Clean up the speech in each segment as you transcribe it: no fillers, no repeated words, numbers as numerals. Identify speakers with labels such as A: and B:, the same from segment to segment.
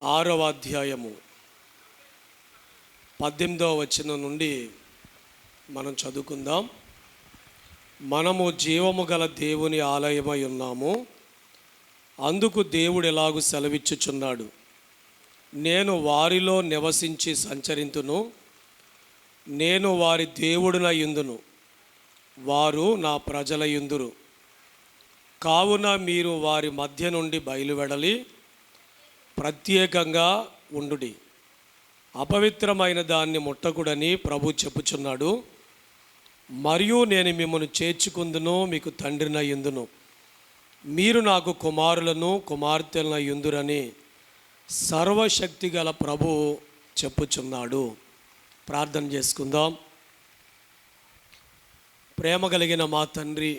A: 6వ అధ్యాయము 18వ వచనం నుండి మనం చదువుకుందాం. మనము జీవము గల దేవుని ఆలయమై ఉన్నాము. అందుకు దేవుడు ఎలాగూ సెలవిచ్చుచున్నాడు, నేను వారిలో నివసించి సంచరింతును, నేను వారి దేవుడునై యుందును, వారు నా ప్రజలై యుందురు. కావున మీరు వారి మధ్య నుండి బయలువెడలి ప్రత్యేకంగా ఉండుడి. అపవిత్రమైన దాన్ని ముట్టకుడని ప్రభు చెప్పుచున్నాడు. మరియు నేను మిమ్మల్ని చేర్చుకుందును, మీకు తండ్రినై యుందును, మీరు నాకు కుమారులను కుమార్తెలనై యుందురని సర్వశక్తి గల ప్రభు చెప్పుచున్నాడు. ప్రార్థన చేసుకుందాం. ప్రేమ కలిగిన మా తండ్రి,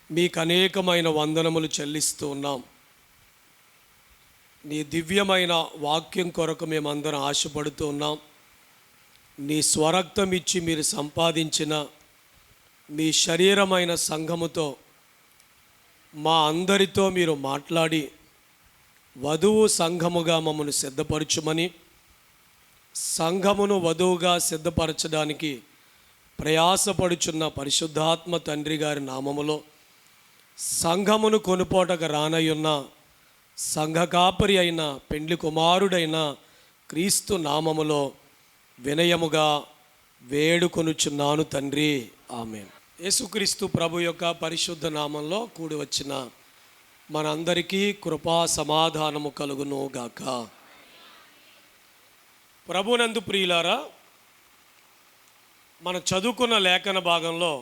A: మీకు అనేకమైన వందనములు చెల్లిస్తూ ఉన్నాం. నీ దివ్యమైన వాక్యం కొరకు మేమందరం ఆశపడుతూ ఉన్నాం. నీ స్వరక్తం ఇచ్చి మీరు సంపాదించిన మీ శరీరమైన సంఘముతో మా అందరితో మీరు మాట్లాడి వధువు సంఘముగా మమ్మల్ని సిద్ధపరచుమని, సంఘమును వధువుగా సిద్ధపరచడానికి ప్రయాసపడుచున్న పరిశుద్ధాత్మ తండ్రి గారి నామములో సంఘమును కొనుపోటకు రానయ్యున్న సంఘ కాపరి అయిన పెండ్లి కుమారుడైన క్రీస్తు నామములో వినయముగా వేడుకొనుచున్నాను తండ్రి, ఆమేన్. యేసుక్రీస్తు ప్రభు యొక్క పరిశుద్ధ నామంలో కూడి వచ్చిన మనందరికీ కృపా సమాధానము కలుగును గాక. ప్రభునందు ప్రియులారా, మన చదువుకున్న లేఖన భాగంలో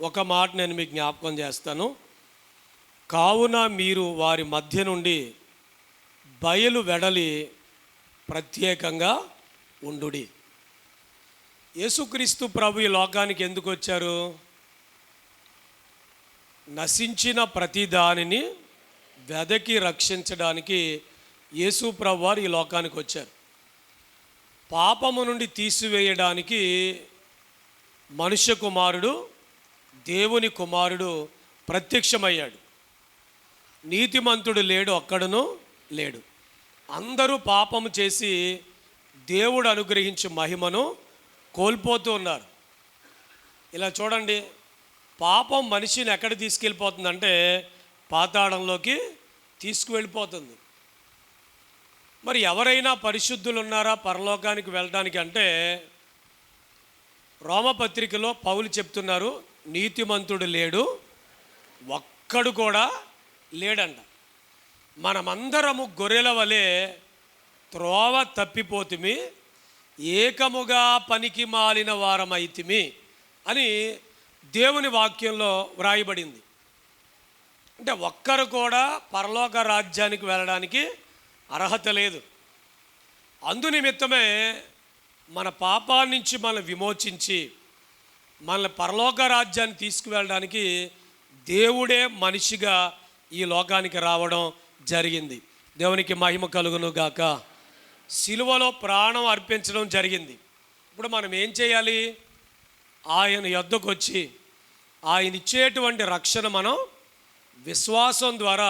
A: ఒక మాట నేను మీకు జ్ఞాపకం చేస్తాను. కావున మీరు వారి మధ్య నుండి బయలు వెడలి ప్రత్యేకంగా ఉండుడి. యేసుక్రీస్తు ప్రభు ఈ లోకానికి ఎందుకు వచ్చారు? నశించిన ప్రతి దానిని వెదకి రక్షించడానికి యేసు ప్రభు వారు ఈ లోకానికి వచ్చారు. పాపము నుండి తీసివేయడానికి మనుష్య కుమారుడు, దేవుని కుమారుడు ప్రత్యక్షమయ్యాడు. నీతిమంతుడు లేడు, ఒక్కడును లేడు. అందరూ పాపము చేసి దేవుడు అనుగ్రహించే మహిమను కోల్పోతూ ఉన్నారు. ఇలా చూడండి, పాపం మనిషిని ఎక్కడ తీసుకెళ్ళిపోతుందంటే పాతాళంలోకి తీసుకువెళ్ళిపోతుంది. మరి ఎవరైనా పరిశుద్ధులు ఉన్నారా పరలోకానికి వెళ్ళడానికి అంటే, రోమపత్రికలో పౌలు చెప్తున్నారు, నీతిమంతుడు లేడు, ఒక్కడు కూడా లేడంట. మనమందరము గొర్రెల వలె త్రోవ తప్పిపోతుమి, ఏకముగా పనికి మాలిన వారమైతిమి అని దేవుని వాక్యంలో వ్రాయబడింది. అంటే ఒక్కరు కూడా పరలోక రాజ్యానికి వెళ్ళడానికి అర్హత లేదు. అందునిమిత్తమే మన పాపాల నుంచి మనం విమోచించి మన పరలోక రాజ్యాన్ని తీసుకువెళ్ళడానికి దేవుడే మనిషిగా ఈ లోకానికి రావడం జరిగింది. దేవునికి మహిమ కలుగును గాక. సిలువలో ప్రాణం అర్పించడం జరిగింది. ఇప్పుడు మనం ఏం చేయాలి? ఆయన యొద్దకు వచ్చి ఆయన ఇచ్చేటువంటి రక్షణ మనం విశ్వాసం ద్వారా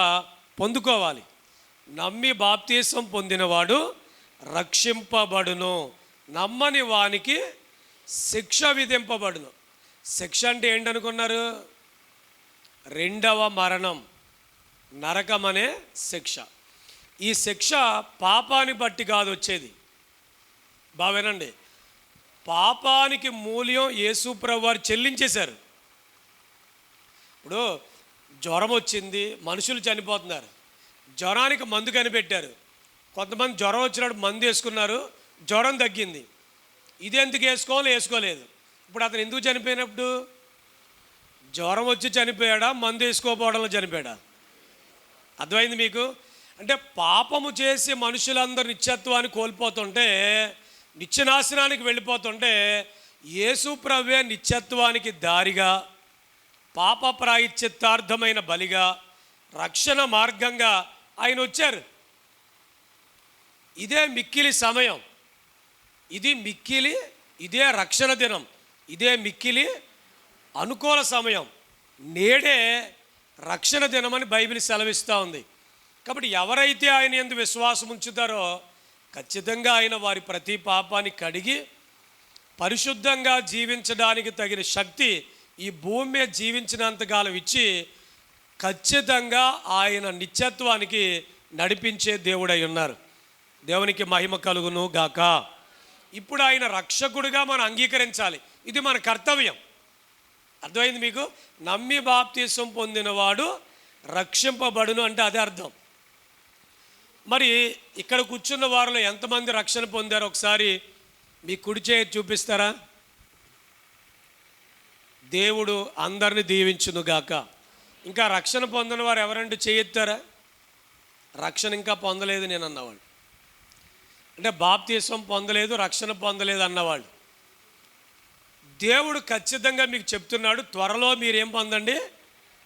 A: పొందుకోవాలి. నమ్మి బాప్తీసం పొందినవాడు రక్షింపబడును, నమ్మని వానికి శిక్ష విధింపబడును. శిక్ష అంటే ఏంటనుకున్నారు? రెండవ మరణం, నరకం అనే శిక్ష. ఈ శిక్ష పాపాన్ని బట్టి కాదు వచ్చేది. బావేనండి, పాపానికి మూల్యం యేసు ప్రభు వారు చెల్లించేశారు. ఇప్పుడు జ్వరం వచ్చింది, మనుషులు చనిపోతున్నారు, జ్వరానికి మందు కనిపెట్టారు. కొంతమంది జ్వరం వచ్చినప్పుడు మందు వేసుకున్నారు, జ్వరం తగ్గింది. ఇది ఎందుకు వేసుకోలేదు. ఇప్పుడు అతను ఎందుకు చనిపోయినప్పుడు? జ్వరం వచ్చి చనిపోయాడా, మందు వేసుకోపోవడంలో చనిపోయాడా? అర్థమైంది మీకు? అంటే పాపము చేసి మనుషులందరూ నిత్యత్వాన్ని కోల్పోతుంటే, నిత్యనాశనానికి వెళ్ళిపోతుంటే, యేసు ప్రభువే నిత్యత్వానికి దారిగా, పాప ప్రాయశ్చిత్తార్థమైన బలిగా, రక్షణ మార్గంగా ఆయన వచ్చారు. ఇదే మిక్కిలి సమయం, ఇదే రక్షణ దినం, ఇదే మిక్కిలి అనుకూల సమయం. నేడే రక్షణ దినమని బైబిల్ సెలవిస్తూ ఉంది. కాబట్టి ఎవరైతే ఆయన యందు విశ్వాసం ఉంచుతారో ఖచ్చితంగా ఆయన వారి ప్రతి పాపాన్ని కడిగి పరిశుద్ధంగా జీవించడానికి తగిన శక్తి ఈ భూమి మీద జీవించినంతకాలం ఇచ్చి ఖచ్చితంగా ఆయన నిత్యత్వానికి నడిపించే దేవుడై ఉన్నారు. దేవునికి మహిమ కలుగును గాక. ఇప్పుడు ఆయన రక్షకుడిగా మనం అంగీకరించాలి. ఇది మన కర్తవ్యం. అర్థమైంది మీకు? నమ్మి బాప్తీసం పొందినవాడు రక్షింపబడును అంటే అదే అర్థం. మరి ఇక్కడ కూర్చున్న వారిలో ఎంతమంది రక్షణ పొందారో ఒకసారి మీ కుడి చేయి చూపిస్తారా? దేవుడు అందరిని దీవించును గాక. ఇంకా రక్షణ పొందిన వారు ఎవరంటే చేయెత్తారా? రక్షణ ఇంకా పొందలేదు నేను అన్నవాళ్ళు, అంటే బాప్తీసం పొందలేదు, రక్షణ పొందలేదు అన్నవాళ్ళు. దేవుడు ఖచ్చితంగా మీకు చెప్తున్నాడు, త్వరలో మీరేం పొందండి?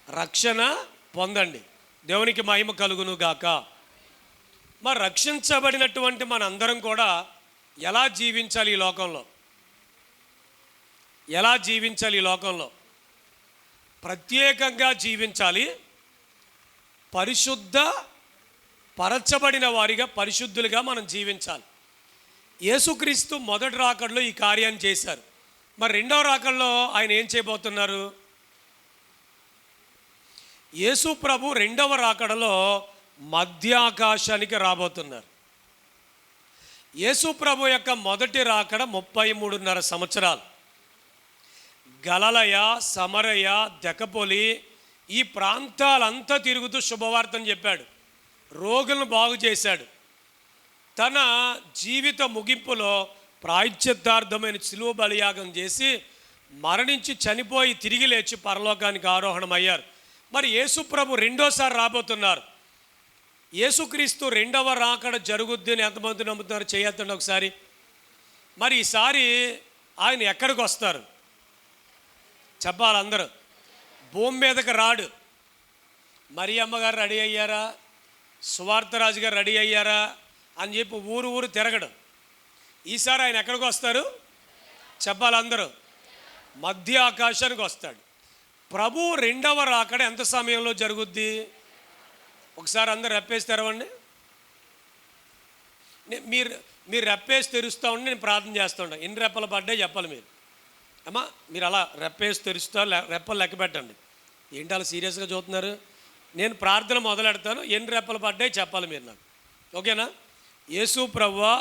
A: రక్షణ పొందండి. దేవునికి మహిమ కలుగును గాక. మరి రక్షించబడినటువంటి మనందరం కూడా ఎలా జీవించాలి ఈ లోకంలో? ఎలా జీవించాలి ఈ లోకంలో? ప్రత్యేకంగా జీవించాలి. పరిశుద్ధ పరచబడిన వారిగా, పరిశుద్ధులుగా మనం జీవించాలి. యేసుక్రీస్తు మొదటి రాకడలో ఈ కార్యాన్ని చేశారు. మరి రెండవ రాకడలో ఆయన ఏం చేయబోతున్నారు? యేసు ప్రభు రెండవ రాకడలో మధ్యాకాశానికి రాబోతున్నారు. యేసు ప్రభు యొక్క మొదటి రాకడ 33.5 సంవత్సరాలు. గలలయ, సమరయ, దెకపోలి ఈ ప్రాంతాలంతా తిరుగుతూ శుభవార్తను చెప్పాడు, రోగులను బాగు చేశాడు. తన జీవిత ముగింపులో ప్రాయశ్చిత్తార్థమైన శిలువ బలియాగం చేసి మరణించి చనిపోయి తిరిగి లేచి పరలోకానికి ఆరోహణమయ్యారు. మరి యేసు ప్రభు రెండోసారి రాబోతున్నారు. యేసుక్రీస్తు రెండవ రాకడ జరుగుద్ది అని ఎంతమంది నమ్ముతున్నారు? చేయొద్దండి ఒకసారి. మరి ఈసారి ఆయన ఎక్కడికి వస్తారు చెప్పాలి అందరూ. భూమి మీదకి రాడు. మరియమ్మ గారు రెడీ అయ్యారా, సువార్తరాజు గారు రెడీ అయ్యారా అని చెప్పి ఊరు ఊరు తిరగడం. ఈసారి ఆయన ఎక్కడికి వస్తారు చెప్పాలి అందరూ? మధ్య ఆకాశానికి వస్తాడు. ప్రభు రెండవ రాకడ ఎంత సమయంలో జరుగుద్ది? ఒకసారి అందరు రెప్పేసి తెరవండి. మీరు రెప్పేసి తెరుస్తూ ఉండి నేను ప్రార్థన చేస్తూ ఉంటాను. ఎన్ని రెప్పలు పడ్డాయి చెప్పాలి మీరు. అమ్మా మీరు అలా రెప్పేసి తెరుస్తూ రెప్పలు లెక్క పెట్టండి. ఏంటి అలా సీరియస్గా చూస్తున్నారు? నేను ప్రార్థన మొదలెడతాను, ఎన్ని రెప్పలు పడ్డాయి చెప్పాలి మీరు నాకు. ఓకేనా? యేసు ప్రభువా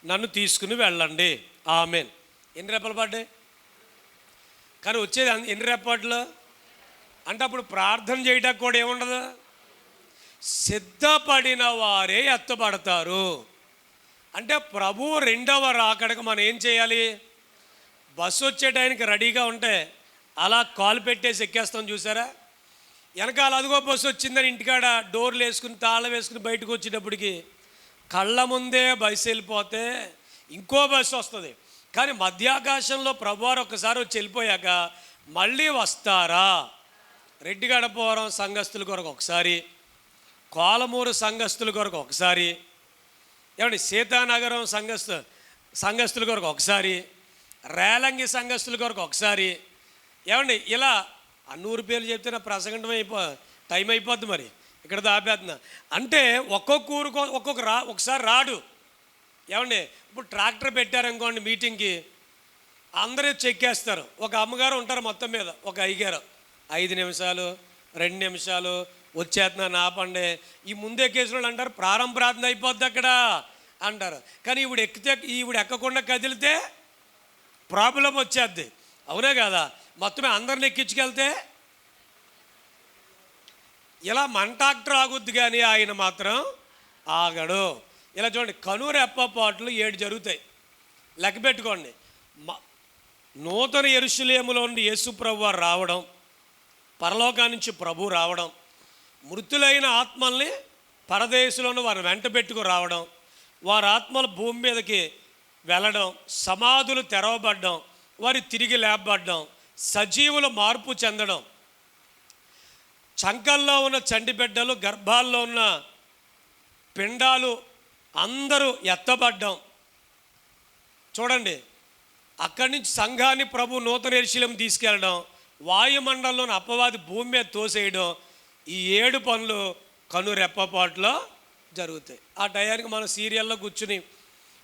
A: నన్ను తీసుకుని వెళ్ళండి. ఆమేన్. ఎన్ని రెప్పలు పడ్డాయి? కానీ వచ్చేది ఎన్ని రెప్పట్లు అంటే అప్పుడు ప్రార్థన చేయడానికి కూడా ఏముండదు, సిద్ధపడిన వారే ఎత్తబడతారు. అంటే ప్రభు రెండవ రాకడకు మనం ఏం చేయాలి? బస్సు వచ్చే టైంకి రెడీగా ఉంటే అలా కాలు పెట్టేసి ఎక్కేస్తాం చూసారా? వెనకాల అదిగో బస్సు వచ్చిందని ఇంటికాడ డోర్లు వేసుకుని తాళం వేసుకుని బయటకు వచ్చేటప్పటికి కళ్ళ ముందే బస్సు వెళ్ళిపోతే ఇంకో బస్సు వస్తుంది. కానీ మధ్యాకాశంలో ప్రభువారు ఒక్కసారి వచ్చి వెళ్ళిపోయాక మళ్ళీ వస్తారా? రెడ్డిగడపవరం సంఘస్థుల కొరకు ఒకసారి, కోలమూరు సంఘస్థుల కొరకు ఒకసారి, ఏమండి సీతానగరం సంఘస్థుల కొరకు ఒకసారి, రేలంగి సంఘస్థుల కొరకు ఒకసారి, ఏమండి ఇలా అన్నూరు పేర్లు చెప్తే నా ప్రసంగం టైం అయిపోద్ది. మరి ఇక్కడ ఆపేస్తున్నా అంటే ఒక్కొక్క ఊరుకో ఒకసారి రాడు. ఏమండి ఇప్పుడు ట్రాక్టర్ పెట్టారనుకోండి మీటింగ్కి, అందరూ చెక్కేస్తారు. ఒక అమ్మగారు ఉంటారు మొత్తం మీద, ఒక అయ్యగారు 5 నిమిషాలు 2 నిమిషాలు వచ్చేస్తున్నాను ఆపండి. ఈ ముందే కేసులు అంటారు ప్రారంభ ప్రార్థన అయిపోద్ది అక్కడ అంటారు. కానీ ఈవిడ ఎక్కకుండా కదిలితే ప్రాబ్లం వచ్చేద్ది. అవునే కదా? మొత్తమే అందరిని ఎక్కించుకెళ్తే ఇలా మన ట్రాక్టర్ ఆగుద్ది, కానీ ఆయన మాత్రం ఆగడు. ఇలా చూడండి, కనురెప్ప పాటలు 7 జరుగుతాయి. లెక్క పెట్టుకోండి. నూతన యెరూషలేములో నుండి యేసు ప్రభు వారు రావడం, పరలోకాన్ని నుంచి ప్రభు రావడం, మృతులైన ఆత్మల్ని పరదేశంలోని వారిని వెంట పెట్టుకు రావడం, వారి ఆత్మలు భూమి మీదకి వెళ్ళడం, సమాధులు తెరవబడ్డం, వారి తిరిగి లేపబడ్డం, సజీవులు మార్పు చెందడం, చంకల్లో ఉన్న చంటి బిడ్డలు, గర్భాల్లో ఉన్న పిండాలు అందరూ ఎత్తబడ్డం. చూడండి, అక్కడి నుంచి సంఘాన్ని ప్రభు నూతన యెరూషలేము తీసుకెళ్ళడం, వాయుమండలంలోని అపవాది భూమి మీద తోసేయడం, ఈ 7 పనులు కనురెప్పపాటులో జరుగుతాయి. ఆ టయానికి మనం సీరియల్లో కూర్చుని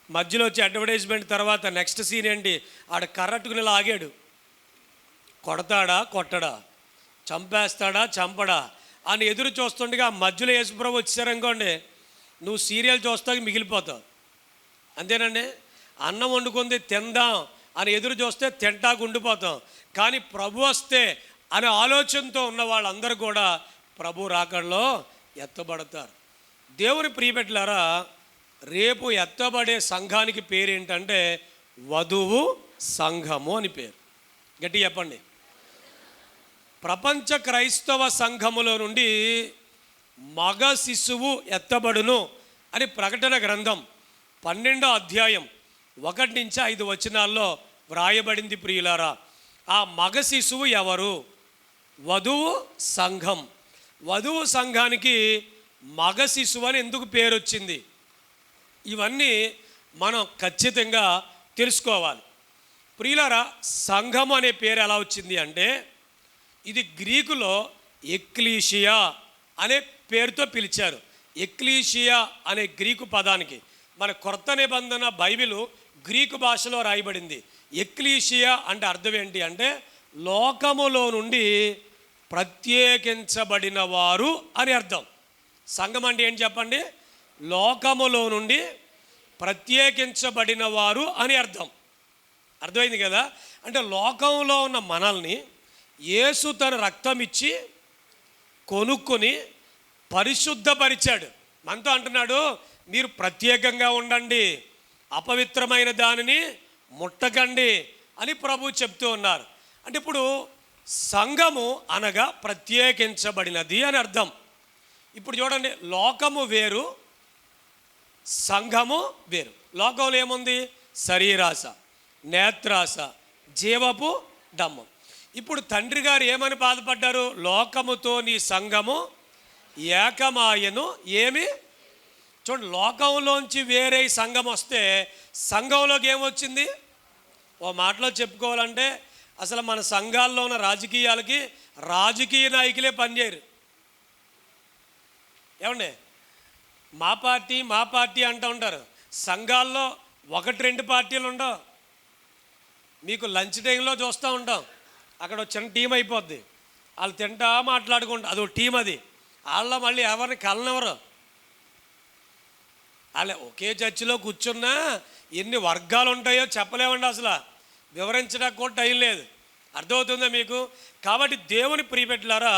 A: మధ్యలో వచ్చి అడ్వర్టైజ్మెంట్ తర్వాత నెక్స్ట్ సీన్ ఏంటి, ఆడ కర్రట్టుకుని లాగాడు, కొడతాడా కొట్టడా, చంపేస్తాడా చంపడా అని ఎదురు చూస్తుండగా మధ్యలో యేసుప్రభు వచ్చారనుకోండి, నువ్వు సీరియల్ చూస్తాక మిగిలిపోతావు. అంతేనండి. అన్నం వండుకుంది తిందాం అని ఎదురు చూస్తే తింటాకు ఉండిపోతాం. కానీ ప్రభు వస్తే అనే ఆలోచనతో ఉన్న వాళ్ళందరూ కూడా ప్రభు రాకడలో ఎత్తబడతారు. దేవుని ప్రియబిడ్డలారా, రేపు ఎత్తబడే సంఘానికి పేరు ఏంటంటే వధువు సంఘము అని పేరు. గట్టి చెప్పండి. ప్రపంచ క్రైస్తవ సంఘములో నుండి మగ శిశువు ఎత్తబడును అని ప్రకటన గ్రంథం 12వ అధ్యాయం 1-5 వచనాల్లో వ్రాయబడింది. ప్రియులారా, ఆ మగ శిశువు ఎవరు? వధువు సంఘం. వధువు సంఘానికి మగ శిశువు అని ఎందుకు పేరు వచ్చింది? ఇవన్నీ మనం ఖచ్చితంగా తెలుసుకోవాలి. ప్రియులారా, సంఘం అనే పేరు ఎలా వచ్చింది అంటే, ఇది గ్రీకులో ఎక్లీషియా అనే పేరుతో పిలిచారు. ఎక్లీషియా అనే గ్రీకు పదానికి మన కొత్త నిబంధన బైబిలు గ్రీకు భాషలో రాయబడింది. ఎక్లీషియా అంటే అర్థం ఏంటి అంటే లోకములో నుండి ప్రత్యేకించబడిన వారు అని అర్థం. సంఘం అంటే ఏంటి చెప్పండి? లోకములో నుండి ప్రత్యేకించబడిన వారు అని అర్థం. అర్థమైంది కదా? అంటే లోకంలో ఉన్న మనల్ని యేసు తన రక్తం ఇచ్చి కొనుక్కొని పరిశుద్ధపరిచాడు. మనతో అంటున్నాడు, మీరు ప్రత్యేకంగా ఉండండి, అపవిత్రమైన దానిని ముట్టకండి అని ప్రభు చెప్తూ ఉన్నారు. అంటే ఇప్పుడు సంఘము అనగా ప్రత్యేకించబడినది అని అర్థం. ఇప్పుడు చూడండి, లోకము వేరు, సంఘము వేరు. లోకంలో ఏముంది? శరీరాశ, నేత్రాశ, జీవపు డమ్మం. ఇప్పుడు తండ్రి గారు ఏమని బాధపడ్డారు? లోకముతో నీ సంఘము ఏకమాయను. ఏమి చూడండి, లోకంలోంచి వేరే సంఘం వస్తే సంఘంలోకి ఏమొచ్చింది? ఓ మాటలో చెప్పుకోవాలంటే అసలు మన సంఘాల్లో ఉన్న రాజకీయాలకి రాజకీయ నాయకులే పనిచేయరు. ఏమండి, మా పార్టీ అంటూ ఉంటారు. సంఘాల్లో 1-2 పార్టీలు ఉండవు. మీకు లంచ్ టైంలో చూస్తూ ఉంటాం, అక్కడ చిన్న టీం అయిపోద్ది, వాళ్ళు తింటా మాట్లాడుకుంటా, అదో టీం. అది వాళ్ళ మళ్ళీ ఎవరిని కలనెవరు. వాళ్ళ ఒకే చర్చిలో కూర్చున్నా ఎన్ని వర్గాలు ఉంటాయో చెప్పలేమండి, అసలు వివరించడానికి కూడా టైం లేదు. అర్థమవుతుందా మీకు? కాబట్టి దేవుని ప్రియబిడ్డలారా,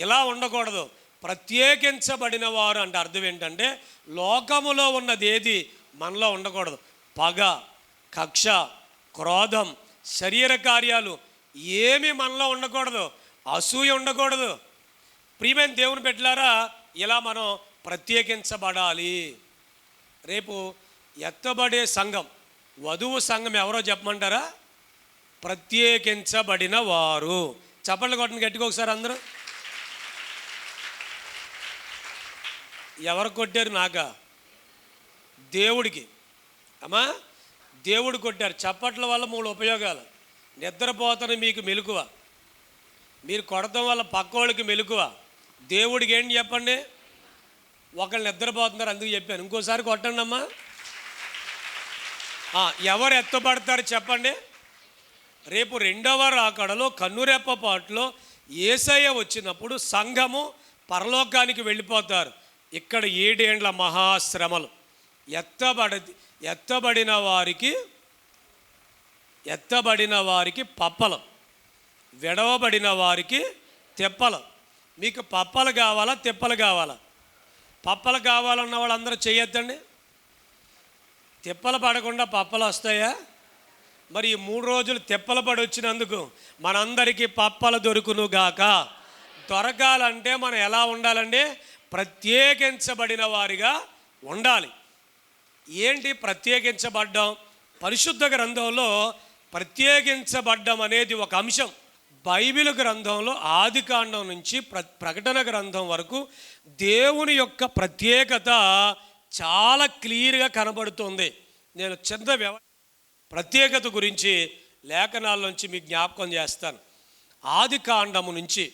A: ఇలా ఉండకూడదు. ప్రత్యేకించబడిన వారు అంటే అర్థం ఏంటంటే లోకములో ఉన్నది ఏది మనలో ఉండకూడదు. పగ, కక్ష, క్రోధం, శరీర కార్యాలు ఏమీ మనలో ఉండకూడదు. అసూయ ఉండకూడదు. ప్రియమైన దేవుని బిడ్డలారా, ఇలా మనం ప్రత్యేకించబడాలి. రేపు ఎత్తబడే సంఘం, వధువు సంఘం ఎవరో చెప్పమంటారా? ప్రత్యేకించబడిన వారు. చప్పట్లు కొట్టండి గట్టిగా ఒకసారి అందరూ. ఎవరు కొట్టారు? నాకా? దేవుడికి. అమ్మా, దేవుడు కొట్టారు. చప్పట్ల వల్ల 3 ఉపయోగాలు. నిద్రపోతని మీకు మెలకువ, మీరు కొడతాం వల్ల పక్కోళ్ళకి మెలకువ. దేవుడికి ఏంటి చెప్పండి? ఒకళ్ళు నిద్రపోతున్నారు అందుకు చెప్పాను. ఇంకోసారి కొట్టండి అమ్మా. ఎవరు ఎత్తబడతారు చెప్పండి? రేపు 2వ రాకడలో కన్నురెప్పపాటులో యేసయ్య వచ్చినప్పుడు సంఘము పరలోకానికి వెళ్ళిపోతారు. ఇక్కడ 7 ఏండ్ల మహాశ్రమలు. ఎత్తబడిన వారికి పప్పలం, విడవబడిన వారికి తెప్పలం. మీకు పప్పలు కావాలా తెప్పలు కావాలా? పప్పలు కావాలన్న వాళ్ళందరూ చేయొద్దండి. తెప్పలు పడకుండా పప్పలు వస్తాయా? మరి ఈ 3 రోజులు తెప్పలు పడి వచ్చినందుకు మనందరికీ పప్పలు దొరుకును గాక. దొరకాలంటే మనం ఎలా ఉండాలండి? ప్రత్యేకించబడిన వారిగా ఉండాలి. ఏంటి ప్రత్యేకించబడ్డం? పరిశుద్ధ గ్రంథంలో ప్రత్యేకించబడ్డం అనేది ఒక అంశం. బైబిల్ గ్రంథంలో ఆదికాండం నుంచి ప్రకటన గ్రంథం వరకు దేవుని యొక్క ప్రత్యేకత చాలా క్లియర్గా కనబడుతుంది. నేను చిన్న ప్రత్యేకత గురించి లేఖనాల్లోంచి మీకు జ్ఞాపకం చేస్తాను. ఆదికాండము నుంచి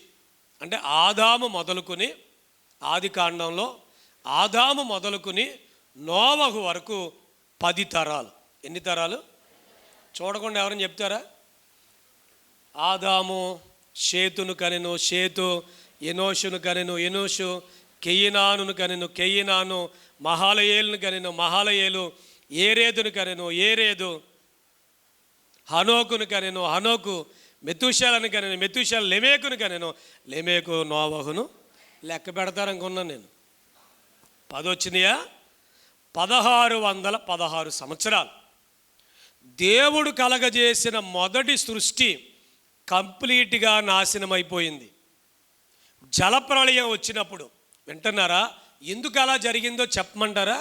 A: అంటే ఆదాము మొదలుకొని ఆది కాండంలో ఆదాము మొదలుకొని నోవహు వరకు 10 తరాలు. ఎన్ని తరాలు? చూడకుండా ఎవరైనా చెప్తారా? ఆదాము షేతును కనెను, షేతు ఎనోషును కనెను, ఎనోషు కెయినానును కనెను, కెయినాను మహాలయేలును కనెను, మహాలయేలు ఏరేదును కనెను, ఏరేదు హనోకును కనెను, హనోకు మెతూషాలను కనెను, మెతూషాలు లెమేకును కనెను, లెమేకు నోవహును. లెక్క పెడతారనుకున్నాను నేను. 10 వచ్చినాయా? 1616 సంవత్సరాలు. దేవుడు కలగజేసిన మొదటి సృష్టి కంప్లీట్గా నాశనమైపోయింది. జలప్రళయం వచ్చినప్పుడు. వింటున్నారా? ఎందుకు అలా జరిగిందో చెప్పమంటారా?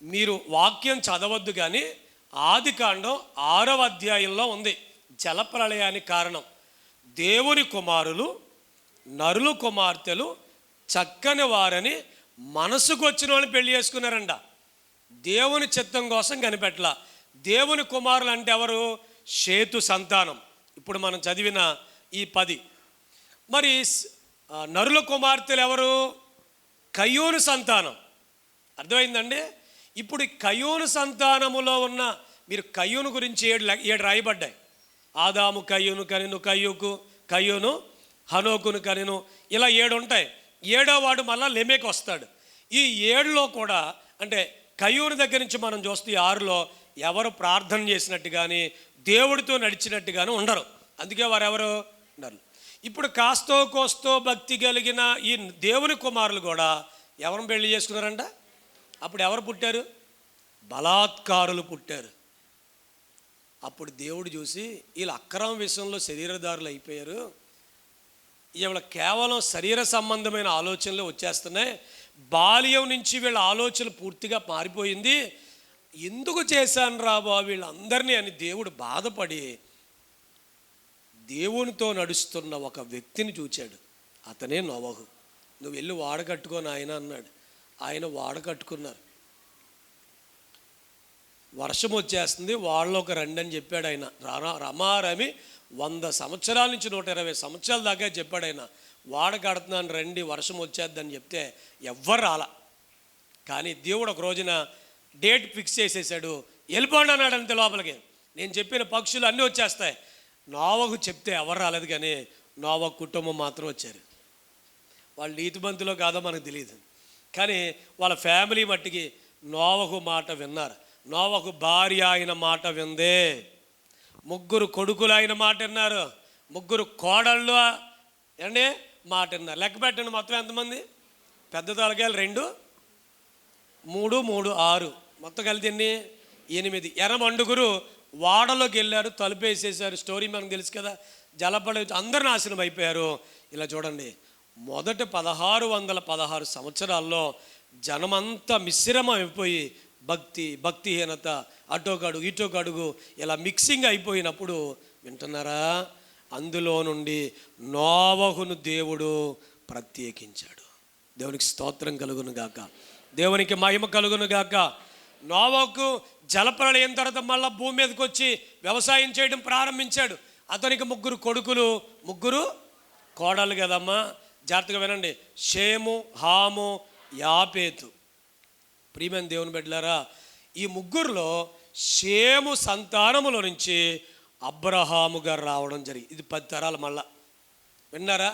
A: మీరు వాక్యం చదవద్దు, కానీ ఆది కాండం 6వ అధ్యాయంలో ఉంది జలప్రళయానికి కారణం. దేవుని కుమారులు నరులు కుమార్తెలు చక్కని వారని మనసుకు వచ్చిన వాళ్ళని పెళ్లి చేసుకున్నారంట. దేవుని చిత్తం కోసం కనిపెట్టలా. దేవుని కుమారులు అంటే ఎవరు? షేతు సంతానం. ఇప్పుడు మనం చదివిన ఈ 10. మరి నరుల కుమార్తెలు ఎవరు? కయ్యూను సంతానం. అర్థమైందండి? ఇప్పుడు కయ్యూను సంతానములో ఉన్న, మీరు కయ్యూను గురించి 7 రాయబడ్డాయి. ఆదాము కయ్యూను కనెను, కయ్యూను హనోకును కనెను, ఇలా 7 ఉంటాయి. 7వ వాడు మళ్ళా లెమెకు వస్తాడు. ఈ 7లో కూడా, అంటే కయ్యూను దగ్గర నుంచి మనం చూస్తే 6లో ఎవరు ప్రార్థన చేసినట్టు కానీ దేవుడితో నడిచినట్టు కానీ ఉండరు. అందుకే వారెవరు? నరులు. ఇప్పుడు కాస్తో కోస్తో భక్తి కలిగిన ఈ దేవుని కుమారులు కూడా ఎవరిని పెళ్లి చేసుకున్నారంట? అప్పుడు ఎవరు పుట్టారు? బలాత్కారులు పుట్టారు. అప్పుడు దేవుడు చూసి వీళ్ళు అక్రమ విషయంలో శరీరదారులు అయిపోయారు, వీళ్ళ కేవలం శరీర సంబంధమైన ఆలోచనలు వచ్చేస్తున్నాయి, బాల్యం నుంచి వీళ్ళ ఆలోచన పూర్తిగా మారిపోయింది, ఎందుకు చేశాను రా బాబు వీళ్ళందరినీ అని దేవుడు బాధపడి దేవునితో నడుస్తున్న ఒక వ్యక్తిని చూచాడు. అతనే నోవహు. నువ్వు వెళ్ళి వాడకట్టుకో నాయన అన్నాడు. ఆయన వాడకట్టుకున్నారు. వర్షం వచ్చేస్తుంది, వాళ్ళొక రండి అని చెప్పాడు ఆయన. రమారమి 100 సంవత్సరాల నుంచి 120 సంవత్సరాల దాకా చెప్పాడు ఆయన. వాడ కడుతున్నాను రండి, వర్షం వచ్చేద్దని చెప్తే ఎవ్వరు రాలా. కానీ దేవుడు ఒక రోజున డేట్ ఫిక్స్ చేసేసాడు. వెళ్ళిపోండి అన్నాడు అంతే లోపలికి. నేను చెప్పిన పక్షులు అన్నీ వచ్చేస్తాయి. నోవహు చెప్తే ఎవరు రాలేదు, కానీ నోవహు కుటుంబం మాత్రం వచ్చారు. వాళ్ళు నీతిమంతులో కాదో మనకు తెలియదు, కానీ వాళ్ళ ఫ్యామిలీ మట్టికి నోవహు మాట విన్నారు. నోవహు భార్య ఆయన మాట విందే, 3 కొడుకులు ఆయన మాట విన్నారు, 3 కోడళ్ళు అండి మాట విన్నారు. లెక్క పెట్టండి మొత్తం ఎంతమంది? పెద్ద తలకాయలు 2, 3, 3, 6, మొత్తం కలిసి ఎన్ని? 8. ఎర్రమండుగురు వాడలోకి వెళ్ళారు, తలుపేసేసారు. స్టోరీ మనకు తెలుసు కదా. జలపడ అందరు నాశనం అయిపోయారు. ఇలా చూడండి, మొదటి 1616 సంవత్సరాల్లో జనమంతా మిశ్రమం అయిపోయి భక్తిహీనత, అటోకడుగు ఇటోకడుగు ఇలా మిక్సింగ్ అయిపోయినప్పుడు, వింటున్నారా, అందులో నుండి నోవహును దేవుడు ప్రత్యేకించాడు. దేవునికి స్తోత్రం కలుగును గాక, దేవునికి మహిమ కలుగును గాక. నోవహుకు జలప్రళయం తర్వాత మళ్ళీ భూమి మీదకి వచ్చి వ్యవసాయం చేయడం ప్రారంభించాడు. అతనికి 3 కొడుకులు, 3 కోడలు కదమ్మా. జాగ్రత్తగా వినండి. షేము, హాము, యాపేతు. ప్రియమైన దేవుని బిడ్డలారా, ఈ 3లో షేము సంతానములో నుంచి అబ్రహాము గారు రావడం జరిగింది. ఇది 10 తరాలు మళ్ళా. విన్నారా?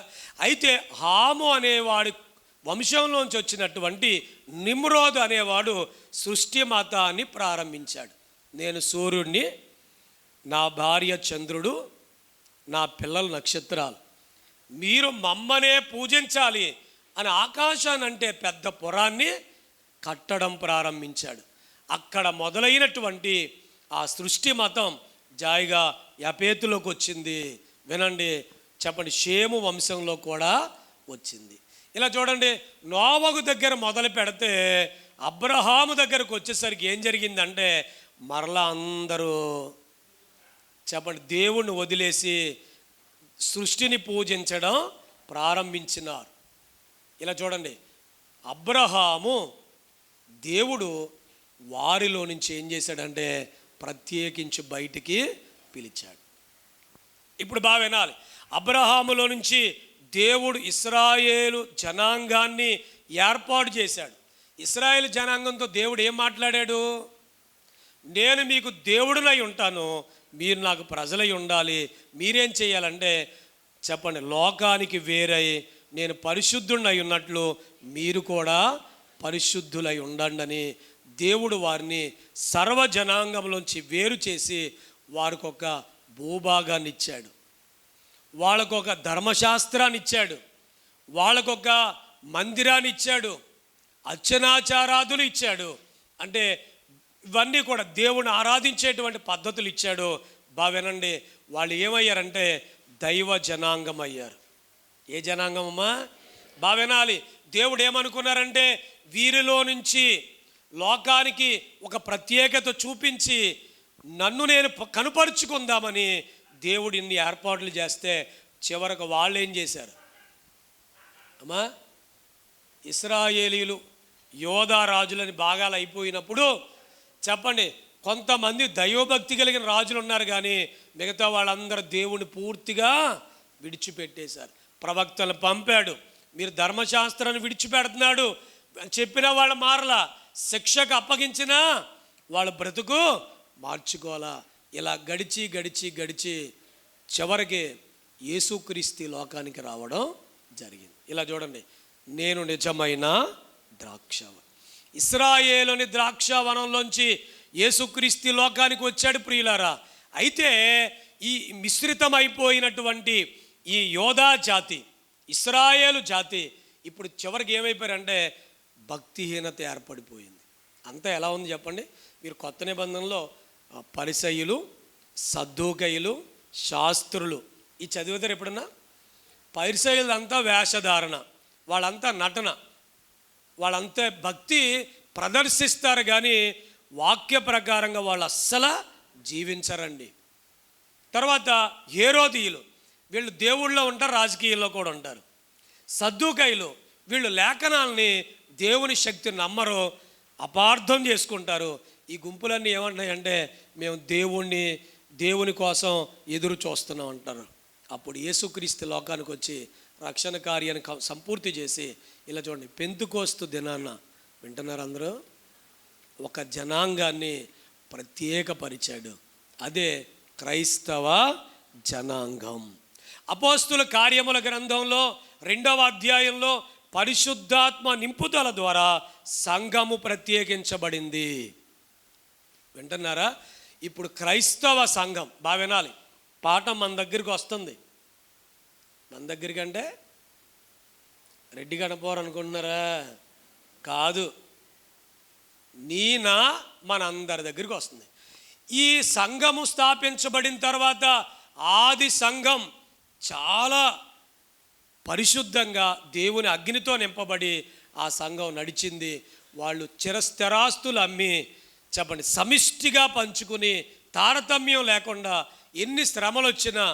A: అయితే హాము అనేవాడి వంశంలోంచి వచ్చినటువంటి నిమ్రోద్ అనేవాడు సృష్టి మతాన్ని ప్రారంభించాడు. నేను సూర్యుడిని, నా భార్య చంద్రుడు, నా పిల్లలు నక్షత్రాలు, మీరు మమ్మనే పూజించాలి అని ఆకాశాన్ని అంటే పెద్ద పురాన్ని కట్టడం ప్రారంభించాడు. అక్కడ మొదలైనటువంటి ఆ సృష్టి మతం జాయిగా యపేతులోకి వచ్చింది. వినండి, చెప్పండి, షేము వంశంలో కూడా వచ్చింది. ఇలా చూడండి, నోవహు దగ్గర మొదలు పెడితే అబ్రహాము దగ్గరకు వచ్చేసరికి ఏం జరిగిందంటే, మరలా అందరూ చెప్పండి దేవుణ్ణి వదిలేసి సృష్టిని పూజించడం ప్రారంభించినారు. ఇలా చూడండి, అబ్రహాము దేవుడు వారిలో నుంచి ఏం చేశాడంటే ప్రత్యేకించి బయటికి పిలిచాడు. ఇప్పుడు బాగా వినాలి. అబ్రహాములో నుంచి దేవుడు ఇశ్రాయేలు జనాంగాన్ని ఏర్పాటు చేశాడు. ఇశ్రాయేలు జనాంగంతో దేవుడు ఏం మాట్లాడాడు? నేను మీకు దేవుడినై ఉంటాను, మీరు నాకు ప్రజలై ఉండాలి. మీరేం చేయాలంటే చెప్పండి, లోకానికి వేరై నేను పరిశుద్ధుడై ఉన్నట్లు మీరు కూడా పరిశుద్ధులై ఉండండి అని దేవుడు వారిని సర్వజనాంగంలోంచి వేరు చేసి వారికి ఒక భూభాగాన్ని ఇచ్చాడు, వాళ్ళకొక ధర్మశాస్త్రాన్ని ఇచ్చాడు, వాళ్ళకొక మందిరాన్ని ఇచ్చాడు, అర్చనాచారాదులు ఇచ్చాడు. అంటే ఇవన్నీ కూడా దేవుని ఆరాధించేటువంటి పద్ధతులు ఇచ్చాడు. వినండి, వాళ్ళు ఏమయ్యారంటే దైవ జనాంగం అయ్యారు. ఏ జనాంగమమ్మా? వినాలి. దేవుడు ఏమనుకున్నారంటే వీరిలో నుంచి లోకానికి ఒక ప్రత్యేకత చూపించి నన్ను నేను కనుపరుచుకుందామని దేవుడు ఇన్ని ఏర్పాట్లు చేస్తే చివరకు వాళ్ళు ఏం చేశారు అమ్మా? ఇశ్రాయేలీలు యోధా రాజులని భాగాలు అయిపోయినప్పుడు చెప్పండి, కొంతమంది దైవభక్తి కలిగిన రాజులు ఉన్నారు, కానీ మిగతా వాళ్ళందరూ దేవుని పూర్తిగా విడిచిపెట్టేశారు. ప్రవక్తలు పంపాడు, మీరు ధర్మశాస్త్రాన్ని విడిచిపెడుతున్నాడు చెప్పిన వాళ్ళ మారలా, శిక్షకు అప్పగించినా వాళ్ళ బ్రతుకు మార్చుకోవాలా. ఇలా గడిచి గడిచి గడిచి చివరికి యేసుక్రీస్తు లోకానికి రావడం జరిగింది. ఇలా చూడండి, నేను నిజమైన ద్రాక్షవనం. ఇశ్రాయేలుని ద్రాక్షవనంలోంచి యేసుక్రీస్తు లోకానికి వచ్చాడు ప్రియులారా. అయితే ఈ మిశ్రితమైపోయినటువంటి ఈ యోధా జాతి, ఇశ్రాయేలు జాతి ఇప్పుడు చివరికి ఏమైపోయారంటే భక్తిహీనత ఏర్పడిపోయింది. అంతా ఎలా ఉంది చెప్పండి? మీరు కొత్త నిబంధనలో పరిసయ్యులు, సద్దూకయ్యులు, శాస్త్రులు ఈ చదివితారు ఎప్పుడన్నా? పరిసయ్యులంతా వేషధారణ, వాళ్ళంతా నటన, వాళ్ళంతా భక్తి ప్రదర్శిస్తారు కానీ వాక్య ప్రకారంగా వాళ్ళు అస్సలు జీవించరండి. తర్వాత హేరోదీయులు, వీళ్ళు దేవుళ్ళలో ఉంటారు, రాజకీయాల్లో కూడా ఉంటారు. సద్దూకయ్యులు, వీళ్ళు లేఖనాల్ని దేవుని శక్తిని నమ్మరు, అపార్థం చేసుకుంటారు. ఈ గుంపులన్నీ ఏమంటున్నాయంటే మేము దేవుని కోసం ఎదురు చూస్తున్నాం అంటారు. అప్పుడు యేసుక్రీస్తు లోకానికి వచ్చి రక్షణ కార్యాన్ని సంపూర్తి చేసి ఇలా చూడండి, పెంతుకోస్తు దినాన్న వింటున్నారు అందరూ, ఒక జనాంగాన్ని ప్రత్యేకపరిచాడు. అదే క్రైస్తవ జనాంగం. అపోస్తుల కార్యముల గ్రంథంలో 2వ అధ్యాయంలో పరిశుద్ధాత్మ నింపుదల ద్వారా సంఘము ప్రత్యేకించబడింది. వింటున్నారా? ఇప్పుడు క్రైస్తవ సంఘం వినాలి, పాఠం మన దగ్గరికి వస్తుంది. మన దగ్గరికి అంటే రెడ్డి గణపోరు అనుకుంటున్నారా? కాదు, మనందరి దగ్గరికి వస్తుంది. ఈ సంఘము స్థాపించబడిన తర్వాత ఆది సంఘం చాలా పరిశుద్ధంగా దేవుని అగ్నితో నింపబడి ఆ సంఘం నడిచింది. వాళ్ళు చిరస్థిరాస్తులు అమ్మి చెప్పండి సమిష్టిగా పంచుకుని తారతమ్యం లేకుండా ఎన్ని శ్రమలు వచ్చినా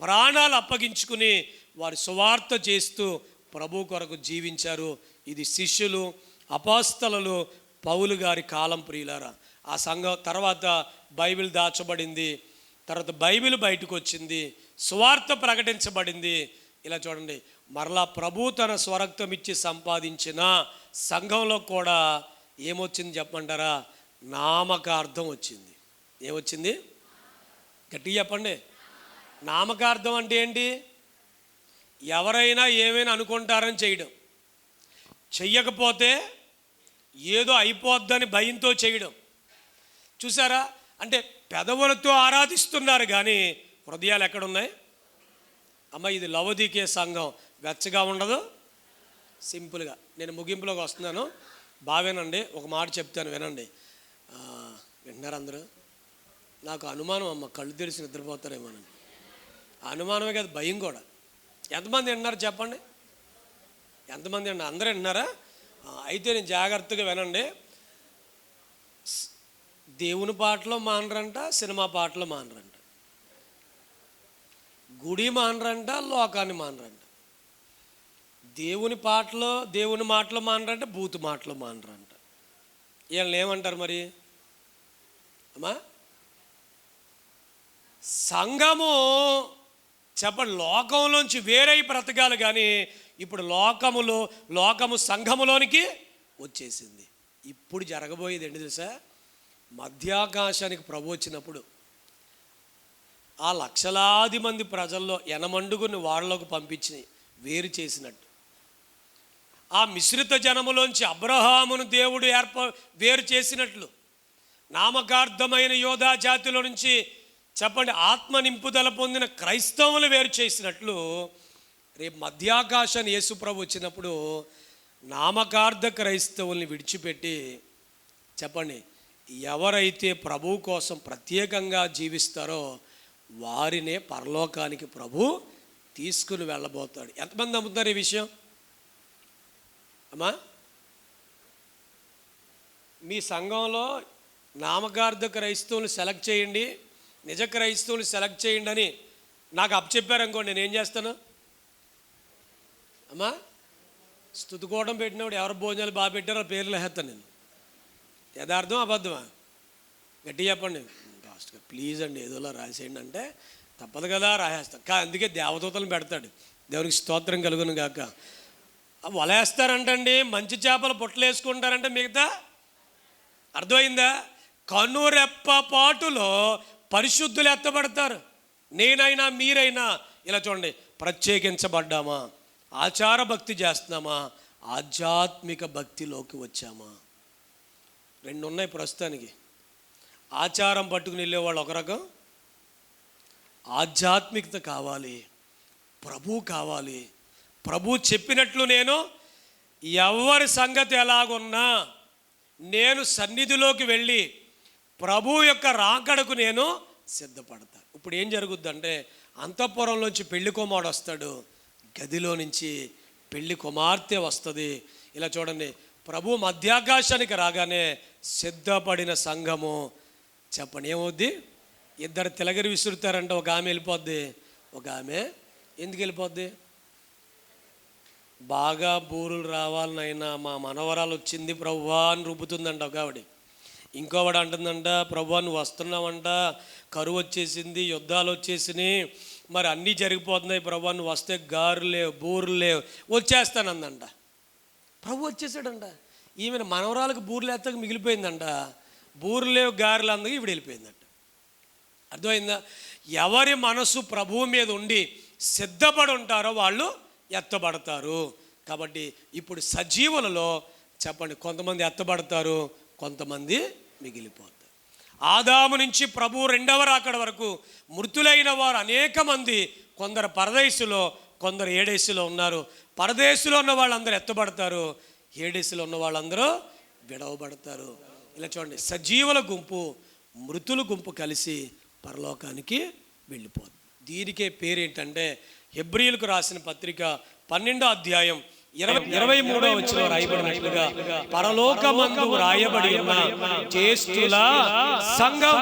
A: ప్రాణాలు అప్పగించుకుని వారు సువార్త చేస్తూ ప్రభు కొరకు జీవించారు. ఇది శిష్యులు, అపోస్తలులు, పౌలు గారి కాలం ప్రియులారా. ఆ సంఘం తర్వాత బైబిల్ దాచబడింది, తర్వాత బైబిల్ బయటకు వచ్చింది, సువార్త ప్రకటించబడింది. ఇలా చూడండి, మరలా ప్రభు తన స్వరక్తం ఇచ్చి సంపాదించిన సంఘంలో కూడా ఏమొచ్చింది చెప్పమంటారా? నామకార్థం వచ్చింది. ఏమొచ్చింది? గట్టిగా చెప్పండి. నామకార్థం అంటే ఏంటి? ఎవరైనా ఏమైనా అనుకుంటారని చేయడం, చెయ్యకపోతే ఏదో అయిపోద్దని భయంతో చేయడం. చూసారా? అంటే పెదవులతో ఆరాధిస్తున్నారు కానీ హృదయాలు ఎక్కడున్నాయి? అమ్మ, ఇది లవోదికీయ సంఘం, వెచ్చగా ఉండదు, సింపుల్గా. నేను ముగింపులోకి వస్తున్నాను, బావేనండి. ఒక మాట చెప్తాను, వినండి. వింటున్నారు అందరూ? నాకు అనుమానం అమ్మ, కళ్ళు తెరిచి నిద్రపోతారేమోనండి. అనుమానమే కాదు, భయం కూడా. ఎంతమంది విన్నారు చెప్పండి? ఎంతమంది అండి? అందరూ విన్నారా? అయితే నేను జాగ్రత్తగా వినండి. దేవుని పాటలో మానరంట, సినిమా పాటలో మానరంట, గుడి మానరంట, లోకాన్ని మానరంట. దేవుని పాటలో, దేవుని మాటలు మానరంట, బూతు మాటలు మానరంట. వీళ్ళని ఏమంటారు మరి అమ్మా? సంఘము చెప్పండి, లోకంలోంచి వేరై బ్రతకాలి, కానీ ఇప్పుడు లోకము సంఘములోనికి వచ్చేసింది. ఇప్పుడు జరగబోయేది ఏంటి తెలుసా? మధ్యాకాశానికి ప్రభు వచ్చినప్పుడు ఆ లక్షలాది మంది ప్రజల్లో ఎనమండుగుని వాళ్ళలోకి పంపించి వేరు చేసినట్టు, ఆ మిశ్రిత జనములోంచి అబ్రహామును దేవుడు వేరు చేసినట్లు, నామకార్థమైన యోధా జాతిలో నుంచి చెప్పండి ఆత్మ నింపుదల పొందిన క్రైస్తవులు వేరు చేసినట్లు, రేపు మధ్యాకాశాన్ని యేసు ప్రభు వచ్చినప్పుడు నామకార్థ క్రైస్తవుల్ని విడిచిపెట్టి చెప్పండి ఎవరైతే ప్రభువు కోసం ప్రత్యేకంగా జీవిస్తారో వారినే పరలోకానికి ప్రభు తీసుకుని వెళ్ళబోతాడు. ఎంతమంది నమ్ముతారు ఈ విషయం? అమ్మా, మీ సంఘంలో నామకార్థ క్రైస్తవులు సెలెక్ట్ చేయండి, నిజ క్రైస్తవులు సెలెక్ట్ చేయండి అని నాకు అప్పచెప్పారనుకోండి, నేను ఏం చేస్తాను? అమ్మా, స్తుతికోవడం పెట్టినప్పుడు ఎవరు భోజనాలు బాగా పెట్టారో పేర్లు వేస్తాను నేను. యథార్థం అబద్ధమా? గట్టి చెప్పండి. లాస్ట్గా ప్లీజ్ అండి ఏదోలా రాసేయండి అంటే తప్పదు కదా, రాసేస్తాను. అందుకే దేవదూతలను పెడతాడు. దేవునికి స్తోత్రం కలుగును గాక. వలేస్తారంటండి, మంచి చేపలు పొట్టలు వేసుకుంటారంటే మిగతా అర్థమైందా? కనురెప్ప పాటులో పరిశుద్ధులు ఎత్తబడతారు. నేనైనా మీరైనా ఇలా చూడండి, ప్రత్యేకించబడ్డామా, ఆచార భక్తి చేస్తున్నామా, ఆధ్యాత్మిక భక్తిలోకి వచ్చామా? రెండు ఉన్నాయి ప్రస్తుతానికి. ఆచారం పట్టుకుని వెళ్ళేవాళ్ళు ఒక రకం, ఆధ్యాత్మికత కావాలి, ప్రభు కావాలి. ప్రభు చెప్పినట్లు నేను ఎవరి సంగతి ఎలాగున్నా నేను సన్నిధిలోకి వెళ్ళి ప్రభు యొక్క రాకడకు నేను సిద్ధపడతాను. ఇప్పుడు ఏం జరుగుద్దంటే అంతఃపురంలోంచి పెళ్లి కుమారుడు వస్తాడు, గదిలో నుంచి పెళ్లి కుమార్తె వస్తుంది. ఇలా చూడండి, ప్రభు మధ్యాకాశానికి రాగానే సిద్ధపడిన సంఘము చెప్పండి ఏమవుద్ది? ఇద్దరు తిలగరి విసురుతారంటే ఒక ఆమె వెళ్ళిపోద్ది, ఒక ఆమె ఎందుకు వెళ్ళిపోద్ది? బాగా బూరులు రావాలనైనా మా మనవరాలు వచ్చింది ప్రభువా అని రుబ్బుతుందంట ఒక ఆవిడ. ఇంకోవాడు అంటుందంట, ప్రభువా నువ్వు వస్తున్నావంట, కరువు వచ్చేసింది, యుద్ధాలు వచ్చేసినాయి, మరి అన్నీ జరిగిపోతున్నాయి ప్రభువా, నువ్వు వస్తే గారు లేవు బూరులు లేవు, వచ్చేస్తానందంట. ప్రభు వచ్చేసాడంట. ఈమెను మనవరాలకు బూర్లు ఎత్తకు మిగిలిపోయిందంట, బూర్లు లేవు గారెలు అందకి ఇప్పుడు వెళ్ళిపోయిందంట. అర్థమైందా? ఎవరి మనసు ప్రభువు మీద ఉండి సిద్ధపడి ఉంటారో వాళ్ళు ఎత్తబడతారు. కాబట్టి ఇప్పుడు సజీవులలో చెప్పండి కొంతమంది ఎత్తబడతారు, కొంతమంది మిగిలిపోతారు. ఆదాము నుంచి ప్రభు రెండవ రాకడ వరకు మృతులైన వారు అనేక మంది, కొందరు పరదేశులో, కొందరు ఏడేసులో ఉన్నారు. పరదేశులో ఉన్న వాళ్ళందరూ ఎత్తబడతారు, ఏడేసులో ఉన్న వాళ్ళందరూ విడవబడతారు. ఇలా చూడండి, సజీవుల గుంపు మృతుల గుంపు కలిసి పరలోకానికి వెళ్ళిపోతుంది. దీనికే పేరేంటంటే హెబ్రీయులకు రాసిన పత్రిక 12వ అధ్యాయం 23వ వచనంలో రాయబడినట్లుగా పరలోకమందు రాయబడి ఉన్న జ్యేష్ఠుల సంఘం.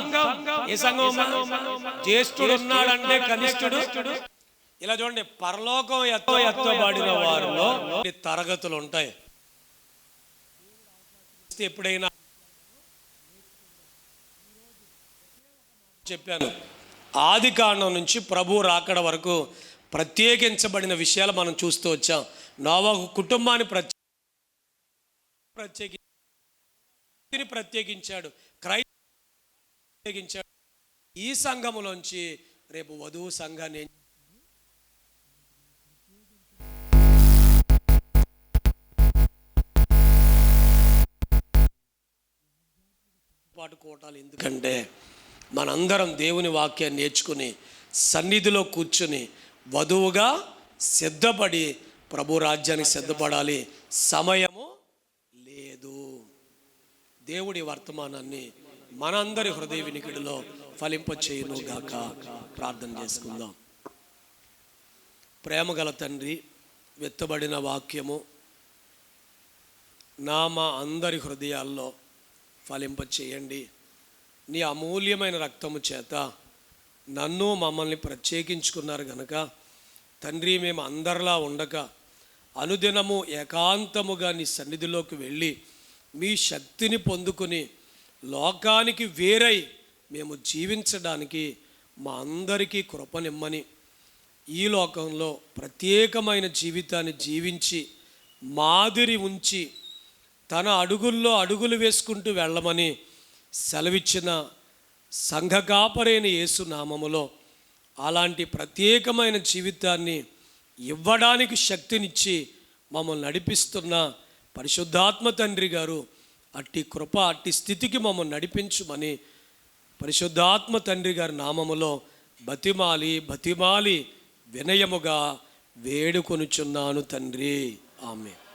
A: ఏ సంఘం? జ్యేష్ఠుడు ఉన్నాడంటే కనిష్ఠుడు. ఇలా చూడండి, పరలోకం ఎత్తబడిన వారిలో తరగతులు ఉంటాయి. ఎప్పుడైనా చెప్పాను, ఆది కాండం నుంచి ప్రభు రాకడ వరకు ప్రత్యేకించబడిన విషయాలు మనం చూస్తూ వచ్చాం. నోవహు కుటుంబాన్ని ప్రత్యేకించాడు, ప్రత్యేకించాడు. ఈ సంఘములోంచి రేపు వధువు సంఘాన్ని పాటు కోటాలు. ఎందుకంటే మనందరం దేవుని వాక్యాన్ని నేర్చుకుని సన్నిధిలో కూర్చుని వధువుగా సిద్ధపడి ప్రభు రాజ్యానికి సిద్ధపడాలి. సమయము లేదు. దేవుడి వర్తమానాన్ని మనందరి హృదయ వినికిడిలో ఫలింపచేయును గాక. ప్రార్థన చేసుకుందాం. ప్రేమగల తండ్రి, వెత్తబడిన వాక్యము మా అందరి హృదయాల్లో ఫలింపచేయండి. నీ అమూల్యమైన రక్తము చేత నన్ను మమ్మల్ని ప్రత్యేకించుకున్నారు గనక తండ్రి, మేము అందరిలా ఉండక అనుదినము ఏకాంతముగా నీ సన్నిధిలోకి వెళ్ళి మీ శక్తిని పొందుకుని లోకానికి వేరై మేము జీవించడానికి మా అందరికీ కృపనిమ్మని ఈ లోకంలో ప్రత్యేకమైన జీవితాన్ని జీవించి మాదిరి ఉంచి తన అడుగుల్లో అడుగులు వేసుకుంటూ వెళ్ళమని సెలవిచ్చిన సంఘ కాపరైన యేసు నామములో అలాంటి ప్రత్యేకమైన జీవితాన్ని ఇవ్వడానికి శక్తినిచ్చి మమ్మల్ని నడిపిస్తున్న పరిశుద్ధాత్మ తండ్రి గారు అట్టి కృప అట్టి స్థితికి మమ్మల్ని నడిపించుమని పరిశుద్ధాత్మ తండ్రి గారి నామములో బతిమాలి వినయముగా వేడుకొనుచున్నాను తండ్రి. ఆమేన్.